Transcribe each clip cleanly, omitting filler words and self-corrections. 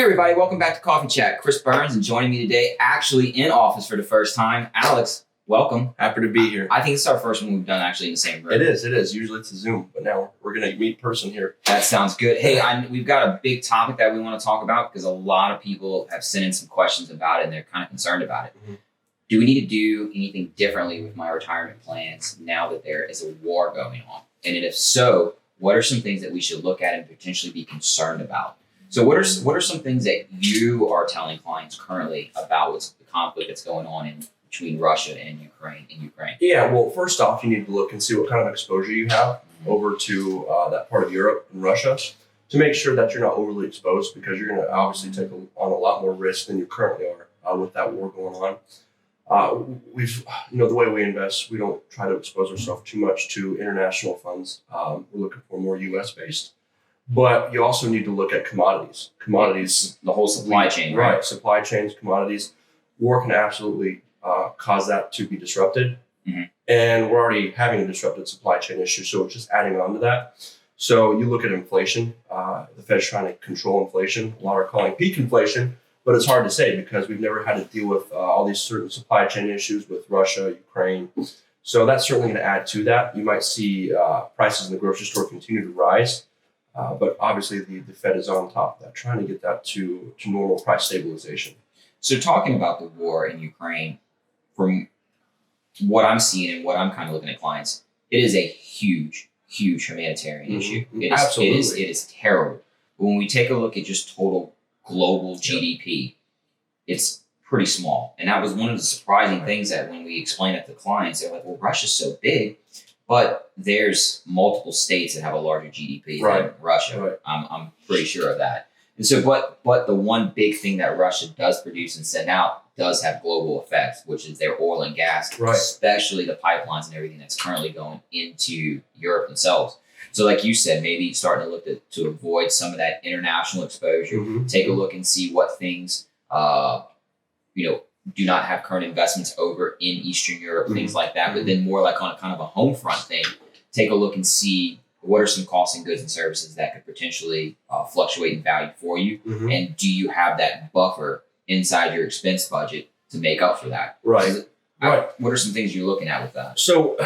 Hey everybody, welcome back to Coffee Chat. Chris Burns, and joining me today, actually in office for the first time, Alex. Welcome. Happy to be here. I think it's our first one we've done actually in the same room. It is. Usually it's a Zoom, but now we're going to meet in person here. That sounds good. Hey, we've got a big topic that we want to talk about because a lot of people have sent in some questions about it and they're kind of concerned about it. Mm-hmm. Do we need to do anything differently with my retirement plans now that there is a war going on? And if so, what are some things that we should look at and potentially be concerned about? So what are some things that you are telling clients currently about what's the conflict that's going on between Russia and Ukraine? Yeah, well, first off, you need to look and see what kind of exposure you have over to that part of Europe and Russia to make sure that you're not overly exposed, because you're going to obviously take on a lot more risk than you currently are with that war going on. The way we invest, we don't try to expose ourselves too much to international funds. We're looking for more U.S. based. But you also need to look at commodities. Commodities, the whole supply chain, right? Supply chains, commodities. War can absolutely cause that to be disrupted. Mm-hmm. And we're already having a disrupted supply chain issue, so it's just adding on to that. So you look at inflation. The Fed's trying to control inflation. A lot are calling peak inflation, but it's hard to say because we've never had to deal with all these certain supply chain issues with Russia, Ukraine. So that's certainly going to add to that. You might see prices in the grocery store continue to rise. But obviously the Fed is on top of that, trying to get that to normal price stabilization. So talking about the war in Ukraine, from what I'm seeing and what I'm kind of looking at clients, it is a huge humanitarian issue. Absolutely. It is terrible. But when we take a look at just total global GDP, it's pretty small. And that was one of the surprising things that when we explain it to clients, they're like, well, Russia's so big. But there's multiple states that have a larger GDP than Russia. Right. I'm pretty sure of that. And so, but the one big thing that Russia does produce and send out does have global effects, which is their oil and gas, especially the pipelines and everything that's currently going into Europe themselves. So like you said, maybe starting to look to avoid some of that international exposure, take a look and see what things, do not have current investments over in Eastern Europe, things like that. But then more like on a kind of a home front thing, take a look and see what are some costs and goods and services that could potentially fluctuate in value for you. And do you have that buffer inside your expense budget to make up for that? Right. What are some things you're looking at with that? So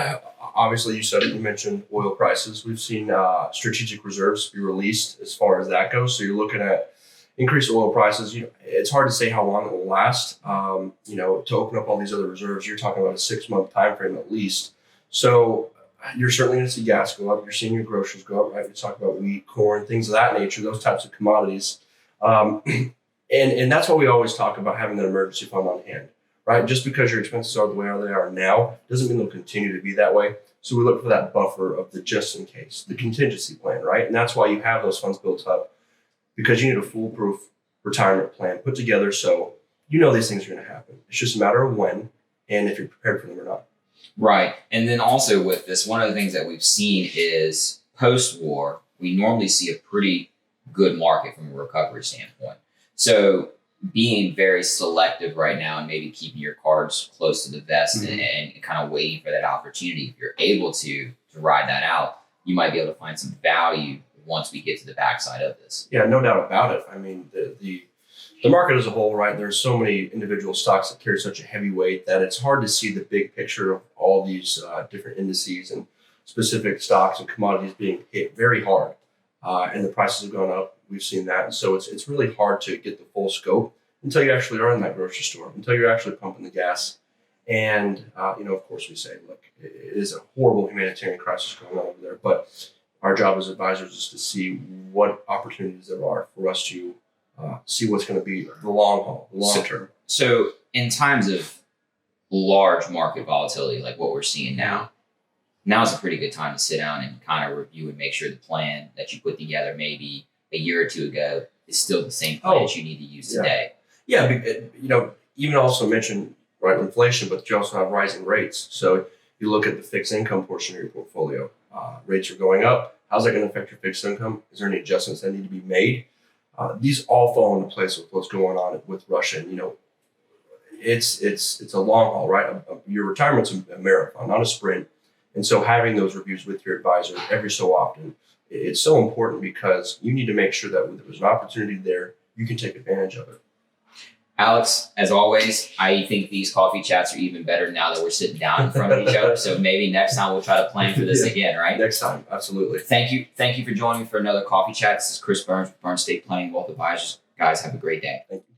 obviously you said it, you mentioned oil prices. We've seen strategic reserves be released as far as that goes. So you're looking at increased oil prices. It's hard to say how long it will last. To open up all these other reserves, you're talking about a 6-month time frame at least. So you're certainly going to see gas go up. You're seeing your groceries go up, right? We talk about wheat, corn, things of that nature, those types of commodities. And that's why we always talk about having an emergency fund on hand, right? Just because your expenses are the way they are now doesn't mean they'll continue to be that way. So we look for that buffer of the just in case, the contingency plan, right? And that's why you have those funds built up, because you need a foolproof retirement plan put together so these things are going to happen. It's just a matter of when and if you're prepared for them or not. Right. And then also with this, one of the things that we've seen is post-war, we normally see a pretty good market from a recovery standpoint. So being very selective right now and maybe keeping your cards close to the vest and kind of waiting for that opportunity, if you're able to ride that out, you might be able to find some value once we get to the backside of this. Yeah, no doubt about it. I mean, the market as a whole, right? There's so many individual stocks that carry such a heavy weight that it's hard to see the big picture of all these different indices and specific stocks and commodities being hit very hard. And the prices have gone up. We've seen that. And so it's really hard to get the full scope until you actually are in that grocery store, until you're actually pumping the gas. And, of course, we say, look, it is a horrible humanitarian crisis going on over there. But our job as advisors is to see what opportunities there are for us to see what's going to be the long haul, the long term. So in times of large market volatility, like what we're seeing now is a pretty good time to sit down and kind of review and make sure the plan that you put together maybe a year or two ago is still the same plan that you need to use today. Yeah, even also mention inflation, but you also have rising rates. So you look at the fixed income portion of your portfolio. Rates are going up. How's that going to affect your fixed income? Is there any adjustments that need to be made? These all fall into place with what's going on with Russia. And, it's a long haul, right? Your retirement's a marathon, not a sprint. And so having those reviews with your advisor every so often, it's so important because you need to make sure that when there's an opportunity there, you can take advantage of it. Alex, as always, I think these coffee chats are even better now that we're sitting down in front of each other. So maybe next time we'll try to plan for this again, right? Next time, absolutely. Thank you for joining me for another coffee chat. This is Chris Burns with Burns State Planning Wealth Advisors. Guys, have a great day. Thank you.